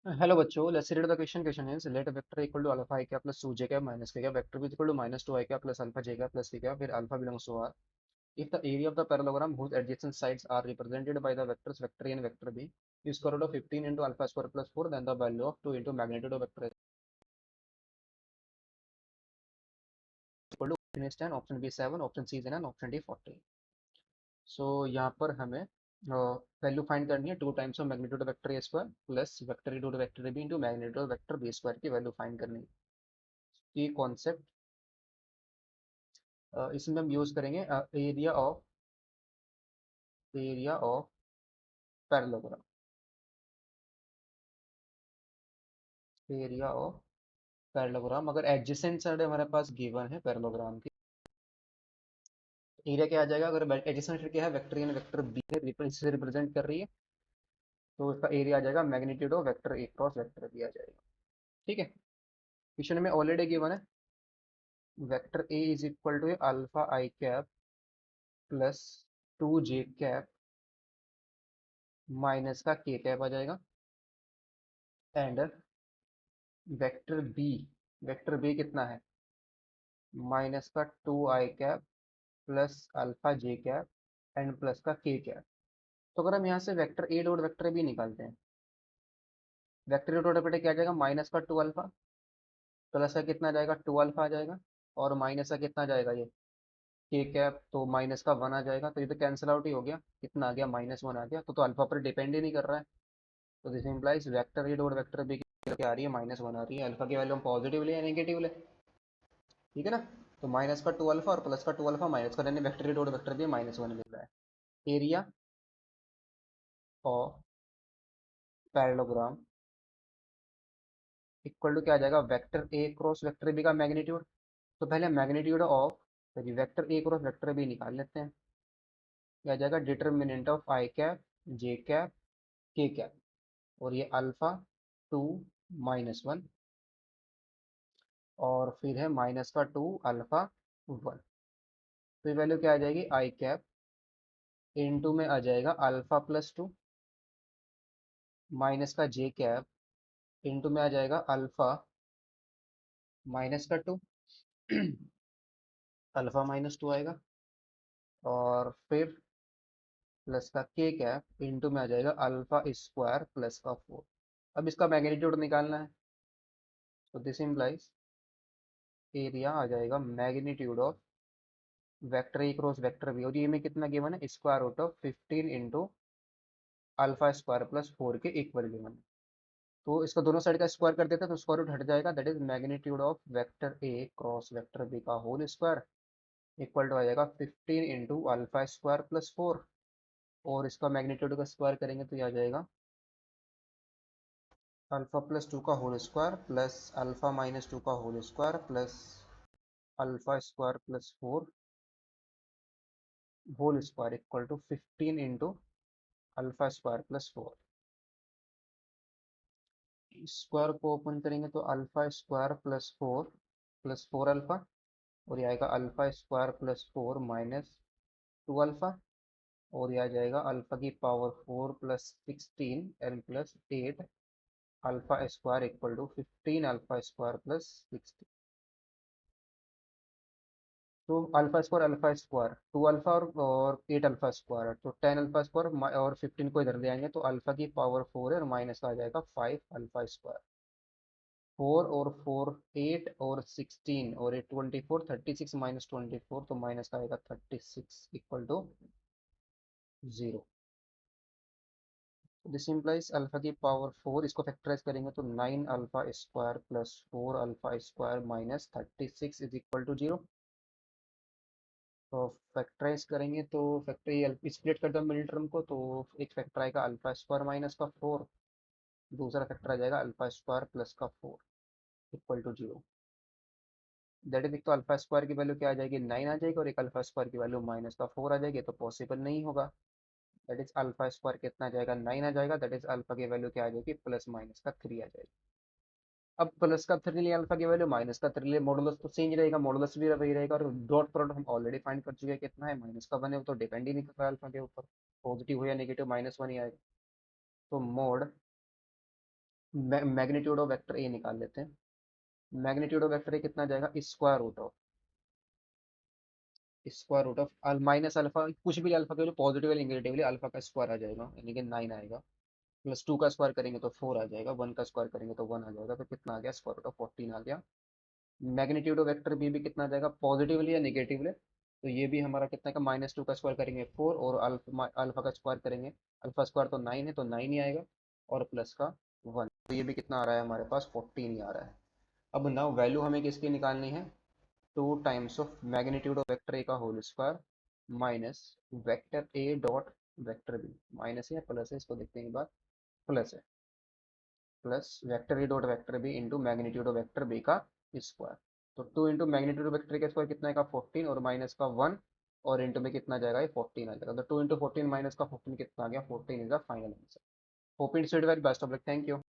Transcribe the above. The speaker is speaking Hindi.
हेलो बच्चों, let's read the question is let vector equal to alpha i क्या प्लस 2 जे क्या माइनस के क्या वेक्टर भी इक्वल टू माइनस 2 आई क्या प्लस अल्फा जे क्या प्लस के क्या फिर alpha belongs to R if the area of the parallelogram whose adjacent sides are represented by the vectors vector a and vector b is square root of 15 into alpha square plus 4 then the value of 2 into magnitude of vector is equal to option is 10 option b 7 option c is 9 option d 40। So यहाँ पर हमें वैल्यू फाइंड करनी है two times of magnitude vector A square plus vector into vector B into magnitude vector B square की वैल्यू फाइंड करनी है। ये कॉन्सेप्ट इसमें हम यूज करेंगे area of parallelogram. Area of parallelogram अगर एडजेसेंट साइड हमारे पास गिवन है पैरेललोग्राम की, एरिया क्या आ जाएगा? अगर एडजेसेंट साइड क्या है, वेक्टर ए वेक्टर बी से रिप्रेजेंट कर रही है, तो इसका एरिया आ जाएगा magnitude of vector A cross vector B आ जाएगा। ठीक है, क्वेश्चन में ऑलरेडी गिवन है vector A is equal to alpha i cap plus 2 j cap minus का के कैप आ जाएगा एंड वेक्टर बी कितना है? माइनस का 2 i cap plus alpha j cap and plus का के कैप। तो अगर हम यहाँ से vector A dot vector B निकालते हैं, वेक्टर ए डॉट वेक्टर क्या आ जाएगा? माइनस का 2 अल्फा प्लस का कितना आ जाएगा? 2 अल्फा आ जाएगा और माइनस का कितना आ जाएगा? ये के कैप, तो माइनस का 1 आ जाएगा, तो ये तो कैंसिल आउट ही हो गया। कितना आ गया? -1 आ गया, तो अल्फा पर डिपेंड ही नहीं कर रहा है। तो this implies vector A dot vector B क्या आ रही है? -1 आ रही है। अल्फा की वैल्यू हम पॉजिटिव ले या नेगेटिव ले? ठीक है ना। तो माइनस का 2 अल्फा और प्लस का 2 अल्फा माइनस का, यानी vector A dot vector B -1 मिल रहा है। Area of parallelogram equal to क्या आ जाएगा? Vector A cross vector B का मैग्नीट्यूड। तो पहले magnitude of vector A cross vector B निकाल लेते हैं। क्या आ जाएगा? Determinant of I cap J cap K cap, और ये अल्फा 2 -1 और फिर है माइनस का 2 अल्फा 1। तो ये वैल्यू क्या आ जाएगी? आई कैप इनटू में आ जाएगा अल्फा प्लस 2 माइनस का जे कैप इनटू में आ जाएगा अल्फा -2 अल्फा -2 आएगा और फिर प्लस का के कैप इनटू में आ जाएगा अल्फा स्क्वायर प्लस का 4। अब इसका मैग्नीट्यूड निकालना है, तो दिस इम्प्लाइज एरिया आ जाएगा magnitude of vector A cross vector B, और ये में कितना गिवन है? Square root of 15 into alpha square plus 4 के इक्वल गिवन है। तो इसका दोनों साइड का स्क्वायर कर देते हैं तो स्क्वायर रूट हट जाएगा, that is magnitude of vector A cross vector B का होल स्क्वायर इक्वल टू आ जाएगा 15 इंटू अल्फा स्क्वायर प्लस 4, और इसका मैग्नीट्यूड का स्क्वायर करेंगे तो ये आ जाएगा अल्फा प्लस 2 का होल स्क्वायर प्लस अल्फा -2 का whole square plus alpha square plus 4 whole square equal to 15 into alpha square plus 4। Square को ओपन करेंगे तो अल्फा स्क्वायर प्लस 4 अल्फा, और ये आएगा अल्फा स्क्वायर प्लस 4 -2 अल्फा, और ये आ जाएगा अल्फा की power 4 plus 16 L plus 8 alpha square equal to 15 alpha square plus 16। तो अल्फा स्क्वायर 2 अल्फा और 8 अल्फा स्क्वायर, तो 10 अल्फा स्क्वायर और 15 को इधर ले आएंगे तो अल्फा की पावर 4 है और माइनस का आ जाएगा 5 अल्फा स्क्वायर। 4 और 4 8 और 16 और 8 24 36 -24, तो माइनस का आएगा 36 equal to 0। This implies alpha की पावर 4, इसको फैक्टराइज करेंगे तो 9 alpha square plus 4 alpha square minus 36 is equal to 0। तो फैक्टराइज करेंगे तो फैक्टर स्प्लिट कर दो मिडिल टर्म को, तो एक फैक्टर आएगा अल्फा स्क्वायर माइनस का 4, दूसरा फैक्टर आ जाएगा अल्फा स्क्वायर प्लस का 4 इक्वल टू 0। दैट इज, एक तो अल्फा स्क्वायर की वैल्यू क्या आ जाएगी? 9 आ जाएगी, और एक अल्फा स्क्वायर की वैल्यू माइनस का 4 आ जाएगी, तो पॉसिबल नहीं होगा। दैट इज अल्फा स्क्वायर कितना आ जाएगा? 9 आ जाएगा, दैट इज अल्फा की वैल्यू क्या आ जाएगी? प्लस माइनस का 3 आ जाएगी। अब प्लस का 3 लिए अल्फा की वैल्यू, माइनस का 3 लिए, मॉडुलस तो चेंज रहेगा, मॉडुलस भी वही रहेगा, और डॉट प्रोडक्ट हम ऑलरेडी फाइंड कर चुके हैं कितना है? -1 है, वो तो डिपेंड ही नहीं कर रहा है अल्फा के ऊपर, पॉजिटिव हो या नेगेटिव -1 ही आएगा। तो mod magnitude of vector A निकाल लेते हैं। मैग्नीट्यूड ऑफ वेक्टर ए कितना जाएगा, square root of minus alpha, कुछ भी अल्फा के लिए पॉजिटिव निगेटिवली अल्फा का स्क्वायर आ जाएगा, यानी कि 9 आएगा। प्लस 2 का स्क्वायर करेंगे तो 4 आ जाएगा, 1 का स्क्वायर करेंगे तो 1 आ जाएगा, तो कितना आ गया, स्क्वायर रूट ऑफ 14 आ गया। मैग्नीट्यूड ऑफ वेक्टर बी भी कितना आ जाएगा, पॉजिटिवली या निगेटिवली, तो ये भी हमारा कितना का, -2 का स्क्वायर करेंगे 4, और अल्फा का स्क्वायर करेंगे, अल्फा स्क्वायर तो 9 है तो 9 ही आएगा, और प्लस का 1, तो ये भी कितना आ रहा है हमारे पास, 14 ही आ रहा है। अब ना वैल्यू हमें किसकी निकालनी है, 2 times of magnitude of vector A का whole square minus vector A dot vector B, minus है या प्लस है इसको देखते हैं एक बार, प्लस है, plus vector A dot vector B into magnitude of vector B का स्क्वायर। तो 2 इंटू मैग्नीट्यूड ऑफ वेक्टर का स्क्वायर कितना का 14, और माइनस का 1, और इंटू में कितना जाएगा, ये 14 आ जाएगा, तो 2 इंटू 14 माइनस का 14 कितना आ गया, 14 is the final answer. Hope it's very best of luck, thank you.